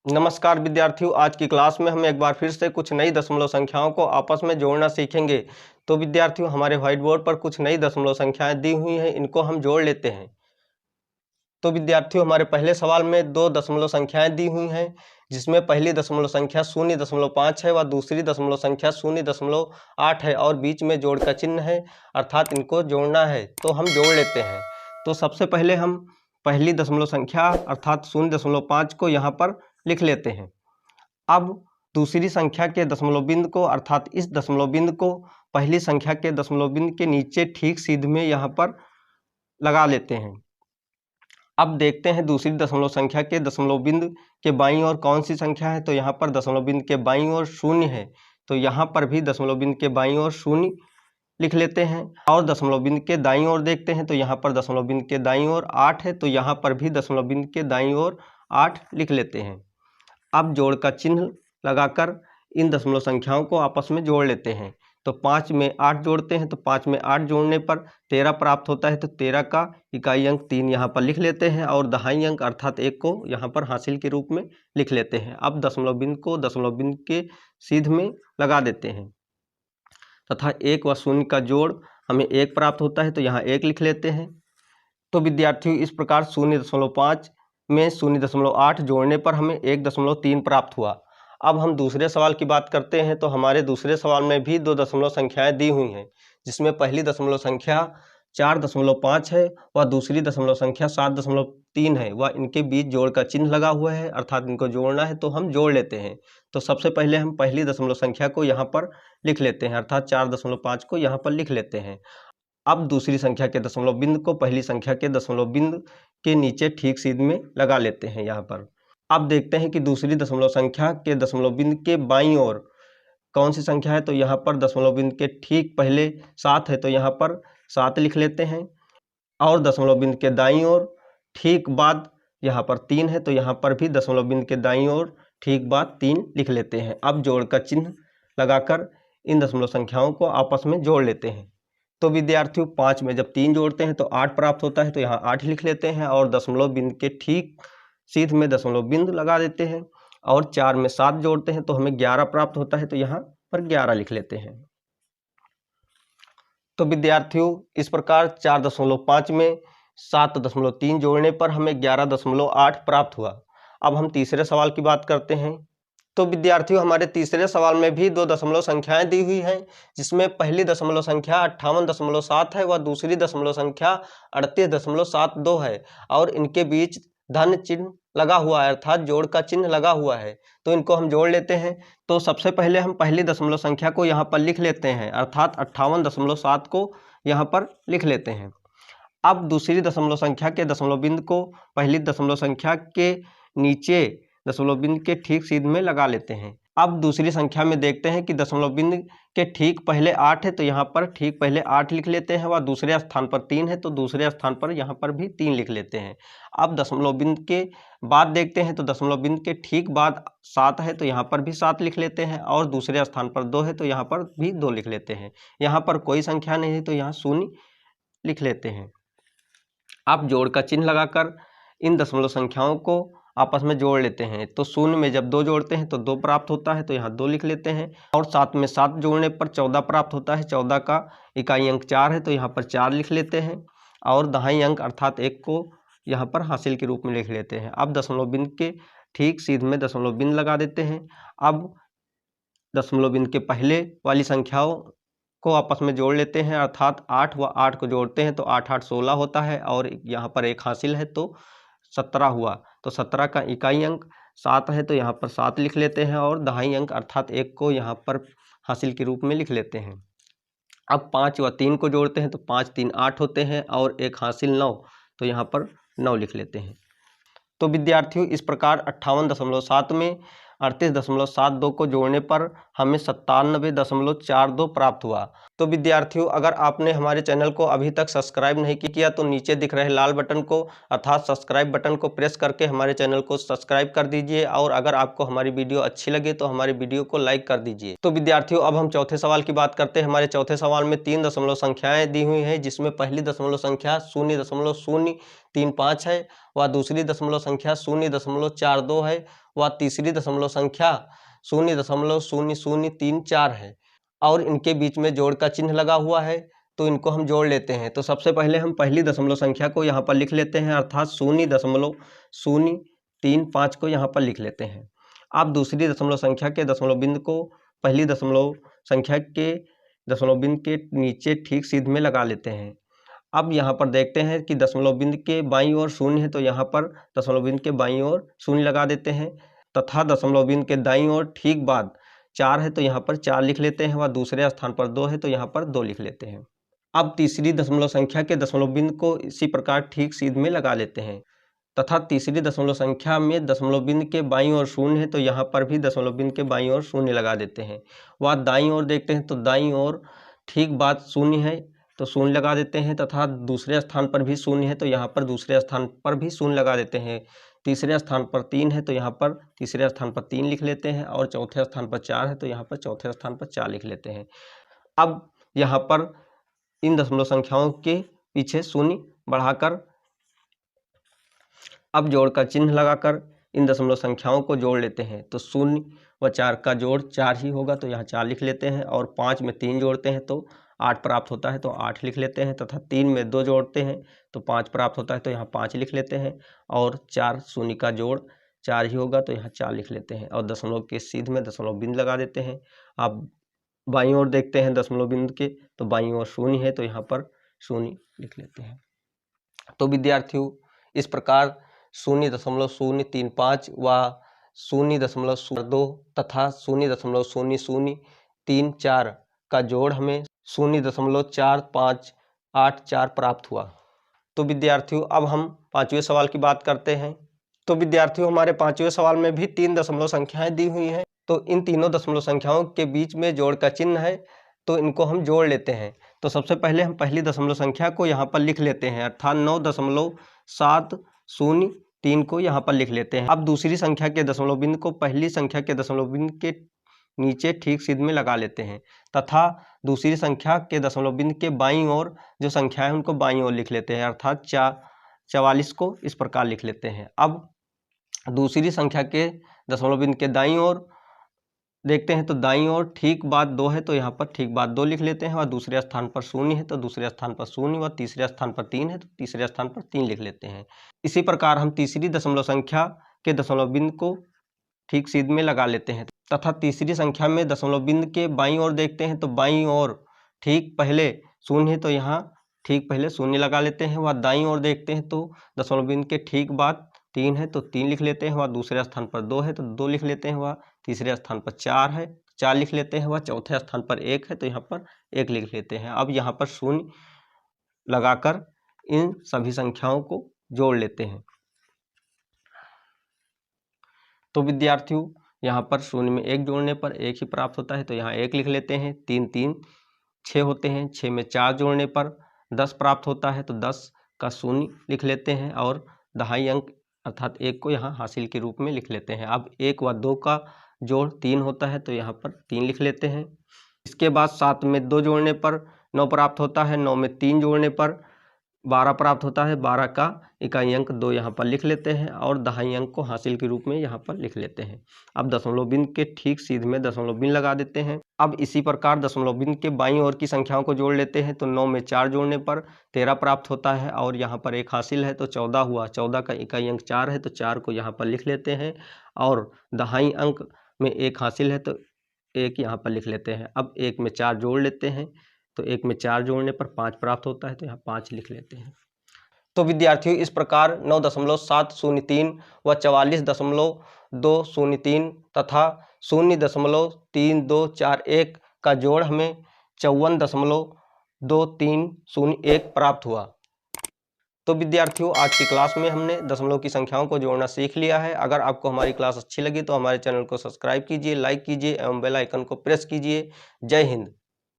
नमस्कार विद्यार्थियों, आज की क्लास में हम एक बार फिर से कुछ नई दशमलव संख्याओं को आपस में जोड़ना सीखेंगे। तो विद्यार्थियों, हमारे व्हाइट बोर्ड पर कुछ नई दशमलव संख्याएं दी हुई हैं, इनको हम जोड़ लेते हैं। तो विद्यार्थियों, हमारे पहले सवाल में दो दशमलव संख्याएं दी हुई हैं, जिसमें पहली दशमलव संख्या 0.5 है व दूसरी दशमलव संख्या 0.8 है और बीच में जोड़ का चिन्ह है, अर्थात इनको जोड़ना है। तो हम जोड़ लेते हैं। तो सबसे पहले हम पहली दशमलव संख्या अर्थात 0.5 को यहाँ पर लिख लेते हैं। अब दूसरी संख्या के दशमलव बिंदु को अर्थात इस दशमलव बिंदु को पहली संख्या के दशमलव बिंदु के नीचे ठीक सीध में यहाँ पर लगा लेते हैं। अब देखते हैं दूसरी दशमलव संख्या के दशमलव बिंदु के बाईं ओर कौन सी संख्या है। तो यहाँ पर दशमलव बिंदु के बाईं ओर 0 है, तो यहाँ पर भी दशमलव बिंदु के बाईं ओर 0 लिख लेते हैं। और दशमलव बिंदु के दाईं ओर देखते हैं, तो यहाँ पर दशमलव बिंदु के दाईं ओर 8 है, तो यहाँ पर भी दशमलव बिंदु के दाईं ओर 8 लिख लेते हैं। अब जोड़ का चिन्ह लगाकर इन दशमलव संख्याओं को आपस में जोड़ लेते हैं। तो 5 में 8 जोड़ते हैं, तो 5 में 8 जोड़ने पर 13 प्राप्त होता है। तो 13 का इकाई अंक 3 यहाँ पर लिख लेते हैं और दहाई अंक अर्थात 1 को यहाँ पर हासिल के रूप में लिख लेते हैं। अब दशमलव बिंदु को दशमलव बिंदु के सीध में लगा देते हैं तथा 1 व 0 का जोड़ हमें 1 प्राप्त होता है, तो यहाँ 1 लिख लेते हैं। तो विद्यार्थियों, इस प्रकार 0.5 में 0.8 जोड़ने पर हमें 1.3 प्राप्त हुआ। अब हम दूसरे सवाल की बात करते हैं। तो हमारे दूसरे सवाल में भी दो दशमलव संख्याएं दी हुई हैं, जिसमें पहली दशमलव संख्या 4.5 है व दूसरी दशमलव संख्या 7.3 है व इनके बीच जोड़ का चिन्ह लगा हुआ है, अर्थात इनको जोड़ना है, तो हम जोड़ लेते हैं। तो सबसे पहले हम पहली दशमलव संख्या को यहाँ पर लिख लेते हैं, अर्थात 4.5 को यहाँ पर लिख लेते हैं। अब दूसरी संख्या के दशमलव बिंदु को पहली संख्या के दशमलव बिंदु के नीचे ठीक सीध में लगा लेते हैं यहाँ पर। अब देखते हैं कि दूसरी दशमलव संख्या के दशमलव बिंदु के बाईं ओर कौन सी संख्या है। तो यहाँ पर दशमलव बिंदु के ठीक पहले 7 है, तो यहाँ पर 7 लिख लेते हैं। और दशमलव बिंदु के दाईं ओर ठीक बाद यहाँ पर 3 है, तो यहाँ पर भी दशमलव बिंदु के दाईं ओर ठीक बाद 3 लिख लेते हैं। अब जोड़ का चिन्ह लगाकर इन दशमलव संख्याओं को आपस में जोड़ लेते हैं। तो विद्यार्थियों, 5 में जब 3 जोड़ते हैं तो 8 प्राप्त होता है, तो यहाँ 8 लिख लेते हैं और दशमलव बिंदु के ठीक सीध में दशमलव बिंदु लगा देते हैं। और 4 में 7 जोड़ते हैं तो हमें 11 प्राप्त होता है, तो यहाँ पर 11 लिख लेते हैं। तो विद्यार्थियों, इस प्रकार 4.5 में 7.3 जोड़ने पर हमें 11.8 प्राप्त हुआ। अब हम तीसरे सवाल की बात करते हैं। तो विद्यार्थियों, हमारे तीसरे सवाल में भी दो दशमलव संख्याएं दी हुई हैं, जिसमें पहली दशमलव संख्या 58.7 है व दूसरी दशमलव संख्या 38.72 है और इनके बीच धन चिन्ह लगा हुआ है, अर्थात जोड़ का चिन्ह लगा हुआ है। तो इनको हम जोड़ लेते हैं। तो सबसे पहले हम पहली दशमलव संख्या को यहाँ पर लिख लेते हैं, अर्थात 58.7 को यहाँ पर लिख लेते हैं। अब दूसरी दशमलव संख्या के दशमलव बिंदु को पहली दशमलव संख्या के नीचे दशमलव बिंदु के ठीक सीध में लगा लेते हैं। अब दूसरी संख्या में देखते हैं कि दशमलव बिंदु के ठीक पहले 8 है, तो यहाँ पर ठीक पहले 8 लिख लेते हैं व दूसरे स्थान पर 3 है, तो दूसरे स्थान पर यहाँ पर भी 3 लिख लेते हैं। अब दशमलव बिंदु के बाद देखते हैं, तो दशमलव बिंदु के ठीक बाद 7 है, तो यहाँ पर भी 7 लिख लेते हैं और दूसरे स्थान पर 2 है, तो यहाँ पर भी 2 लिख लेते हैं। यहाँ पर कोई संख्या नहीं है, तो यहाँ 0 लिख लेते हैं। अब जोड़ का चिन्ह लगाकर इन दशमलव संख्याओं को आपस में जोड़ लेते हैं। तो 0 में जब 2 जोड़ते हैं तो 2 प्राप्त होता है, तो यहाँ 2 लिख लेते हैं। और 7 में 7 जोड़ने पर 14 प्राप्त होता है, 14 का इकाई अंक 4 है, तो यहाँ पर 4 लिख लेते हैं और दहाई अंक अर्थात 1 को यहाँ पर हासिल के रूप में लिख लेते हैं। अब दशमलव बिंदु के ठीक सीध में दशमलव बिंदु लगा देते हैं। अब दशमलव बिंदु के पहले वाली संख्याओं को आपस में जोड़ लेते हैं, अर्थात 8 व 8 को जोड़ते हैं तो 8 8 16 होता है और यहाँ पर 1 हासिल है, तो 17 हुआ। तो 17 का इकाई अंक 7 है, तो यहाँ पर 7 लिख लेते हैं और दहाई अंक अर्थात 1 को यहाँ पर हासिल के रूप में लिख लेते हैं। अब 5 व 3 को जोड़ते हैं तो 5 3 8 होते हैं और 1 हासिल 9, तो यहाँ पर 9 लिख लेते हैं। तो विद्यार्थियों, इस प्रकार 58.7 में 38.72 को जोड़ने पर हमें 97.42 प्राप्त हुआ। तो विद्यार्थियों, अगर आपने हमारे चैनल को अभी तक सब्सक्राइब नहीं किया तो नीचे दिख रहे लाल बटन को अर्थात सब्सक्राइब बटन को प्रेस करके हमारे चैनल को सब्सक्राइब कर दीजिए और अगर आपको हमारी वीडियो अच्छी लगे तो हमारी वीडियो को लाइक कर दीजिए। तो विद्यार्थियों, अब हम चौथे सवाल की बात करते हैं। हमारे चौथे सवाल में 3 दशमलव संख्याएं दी हुई हैं, जिसमें पहली दशमलव संख्या 0.0 0.35 है, व दूसरी दशमलव संख्या 0.42 है, व तीसरी दशमलव संख्या 0.0034 है और इनके बीच में जोड़ का चिन्ह लगा हुआ है, तो इनको हम जोड़ लेते हैं। तो सबसे पहले हम पहली दशमलव संख्या को यहाँ पर लिख लेते हैं, अर्थात 0.035 को यहाँ पर लिख लेते हैं। अब दूसरी दशमलव संख्या के दशमलव बिंदु को पहली दशमलव संख्या के दशमलव बिंदु के नीचे ठीक सीध में लगा लेते हैं। अब यहाँ पर देखते हैं कि दशमलव बिंदु के बाईं ओर 0 है, तो यहाँ पर दशमलव बिंदु के बाईं ओर 0 लगा देते हैं, तथा दशमलव बिंदु के दाईं ओर ठीक बाद 4 है, तो यहाँ पर 4 लिख लेते हैं, व दूसरे स्थान पर 2 है, तो यहाँ पर 2 लिख लेते हैं। अब तीसरी दशमलव संख्या के दशमलव बिंदु को इसी प्रकार ठीक सीध में लगा लेते हैं, तथा तीसरी दशमलव संख्या में दशमलव बिंदु के बाईं ओर 0 है, तो यहाँ पर भी दशमलव बिंदु के बाईं ओर 0 लगा देते हैं। वह दाईं ओर देखते हैं, तो दाईं ओर ठीक बाद 0 है, तो 0 लगा देते हैं, तथा दूसरे स्थान पर भी 0 है, तो यहाँ पर दूसरे स्थान पर भी 0 लगा देते हैं। तीसरे स्थान पर 3 है, तो यहाँ पर तीसरे स्थान पर 3 लिख लेते हैं, और चौथे स्थान पर 4 है, तो यहाँ पर चौथे स्थान पर 4 लिख लेते हैं। अब यहाँ पर इन दशमलव संख्याओं के पीछे 0 बढ़ाकर अब जोड़ का चिन्ह लगाकर इन दशमलव संख्याओं को जोड़ लेते हैं। तो 0 व 4 का जोड़ 4 ही होगा, तो यहाँ 4 लिख लेते हैं, और 5 में 3 जोड़ते हैं तो 8 प्राप्त होता है, तो 8 लिख लेते हैं, तथा 3 में 2 जोड़ते हैं तो 5 प्राप्त होता है, तो यहाँ 5 लिख लेते हैं, और 4 0 का जोड़ 4 ही होगा, तो यहाँ 4 लिख लेते हैं, और दशमलव के सीध में दशमलव बिंदु लगा देते हैं। अब बाईं ओर देखते हैं दशमलव बिंदु के, तो बाईं ओर 0 है, तो यहाँ पर 0 लिख लेते हैं। तो विद्यार्थियों, इस प्रकार 0.035 व 0.02 तथा 0.0034 का जोड़ हमें 0.4584 प्राप्त हुआ। तो विद्यार्थियों, अब हम पांचवें सवाल की बात करते हैं। तो विद्यार्थियों, हमारे पांचवें सवाल में भी 3 दशमलव संख्याएं दी हुई हैं, तो इन तीनों दशमलव संख्याओं के बीच में जोड़ का चिन्ह है, तो इनको हम जोड़ लेते हैं। तो सबसे पहले हम पहली दशमलव संख्या को यहाँ पर लिख लेते हैं, अर्थात 9.703 को यहाँ पर लिख लेते हैं। अब दूसरी संख्या के दशमलव बिंदु को पहली संख्या के दशमलव बिंदु के नीचे ठीक सीध में लगा लेते हैं, तथा दूसरी संख्या के दशमलव बिंदु के बाईं ओर जो संख्या है उनको बाईं ओर लिख लेते हैं, अर्थात 44 को इस प्रकार लिख लेते हैं। अब दूसरी संख्या के दशमलव बिंदु के दाईं ओर देखते हैं, तो दाईं ओर ठीक बाद 2 है, तो यहाँ पर ठीक बाद 2 लिख लेते हैं, और दूसरे स्थान पर 0 है, तो दूसरे स्थान पर 0, व तीसरे स्थान पर 3 है, तो तीसरे स्थान पर 3 लिख लेते हैं। इसी प्रकार हम तीसरी दशमलव संख्या के दशमलव बिंदु को ठीक सीध में लगा लेते हैं, तथा तीसरी संख्या में दशमलव बिंदु के बाईं ओर देखते हैं, तो बाईं ओर ठीक पहले 0 है, तो यहाँ ठीक पहले 0 लगा लेते हैं, व दाईं ओर देखते हैं तो दशमलव बिंदु के ठीक बाद 3 है, तो 3 लिख लेते हैं, व दूसरे स्थान पर 2 है, तो 2 लिख लेते हैं, व तीसरे स्थान पर 4 है, 4 लिख लेते हैं, व चौथे स्थान पर 1 है, तो यहाँ पर 1 लिख लेते हैं। अब यहाँ पर 0 लगाकर इन सभी संख्याओं को जोड़ लेते हैं। तो विद्यार्थियों, यहाँ पर 0 में 1 जोड़ने पर 1 ही प्राप्त होता है, तो यहाँ 1 लिख लेते हैं। 3 3 6 होते हैं, 6 में 4 जोड़ने पर 10 प्राप्त होता है, तो 10 का 0 लिख लेते हैं, और दहाई अंक अर्थात 1 को यहाँ हासिल के रूप में लिख लेते हैं। अब 1 व 2 का जोड़ 3 होता है, तो यहाँ पर 3 लिख लेते हैं। इसके बाद 7 में 2 जोड़ने पर 9 प्राप्त होता है, 9 में 3 जोड़ने पर 12 प्राप्त होता है, 12 का इकाई अंक 2 यहाँ पर लिख लेते हैं, और दहाई अंक को हासिल के रूप में यहाँ पर लिख लेते हैं। अब दशमलव बिंदु के ठीक सीध में दशमलव बिंदु लगा देते हैं। अब इसी प्रकार दशमलव बिंदु के बाईं ओर की संख्याओं को जोड़ लेते हैं, तो 9 में 4 जोड़ने पर 13 प्राप्त होता है, और यहाँ पर 1 हासिल है, तो 14 हुआ। 14 का इकाई अंक 4 है, तो 4 को यहाँ पर लिख लेते हैं, और दहाई अंक में 1 हासिल है, तो 1 यहाँ पर लिख लेते हैं। अब 1 में 4 जोड़ लेते हैं, तो 1 में 4 जोड़ने पर 5 प्राप्त होता है, तो यहाँ 5 लिख लेते हैं। तो विद्यार्थियों, इस प्रकार 9.703 व 44.203 तथा 0.3241 का जोड़ हमें 54.2301 प्राप्त हुआ। तो विद्यार्थियों, आज की क्लास में हमने दशमलव की संख्याओं को जोड़ना सीख लिया है। अगर आपको हमारी क्लास अच्छी लगी तो हमारे चैनल को सब्सक्राइब कीजिए, लाइक कीजिए एवं बेल आइकन को प्रेस कीजिए। जय हिंद।